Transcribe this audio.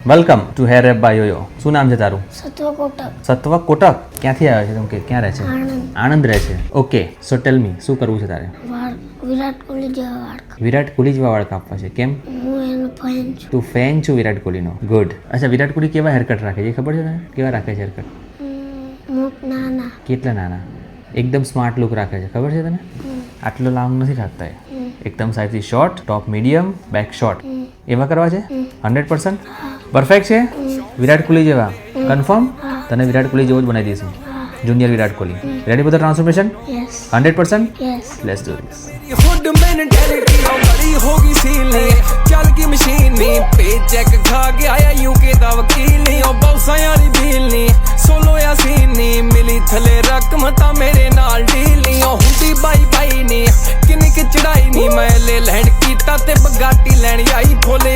Welcome to hair rap by Yoyo. શું નામ છે તારું? સત્વ કોટક. સત્વ કોટક. ક્યાંથી આવે છે? કે ક્યાં રહે છે? આણંદ. આણંદ રહે છે. ઓકે, સો ટેલ મી, શું કરવું છે તારે? વિરાટ કોહલી જેવા વાળ. વિરાટ કોહલી જેવા વાળ કાપવા છે. કેમ? હું એનો ફેન છું. તું ફેન છું વિરાટ કોહલીનો? ગુડ. અચ્છા, વિરાટ કોહલી કેવા હેરકટ રાખે છે ખબર છે તને? કેવા રાખે છે હેરકટ? નાના. કેટલા નાના? એકદમ સ્માર્ટ લુક રાખે છે, ખબર છે તને? આટલો લાંબ નથી રાખતા એ. એકદમ સાઈઝથી શોર્ટ, ટોપ મીડિયમ, બેક શોર્ટ. એવા કરવા છે? 100%? પરફેક્ટ છે? વિરાટ કોહલી જેવા? કન્ફર્મ? તને વિરાટ કોહલી જેવો જ બનાવી દઈશું. Junior Virat Kohli. Ready for the transformation? Yes. 100%? Yes. Let's do this. Hood mentality बड़ी होगी सील नहीं चल की मशीन नहीं पे चेक खा के आया यूके दा वकील नहीं ओ बौसा यारी डील नहीं सोलो या सीन नहीं मिली थले रकम ता मेरे नाल डील नहीं ओ हुंदी बाई बाई नहीं किन्नी की चढ़ाई नहीं मैं ले लैंड कीता ते बगाटी लैन आई फुल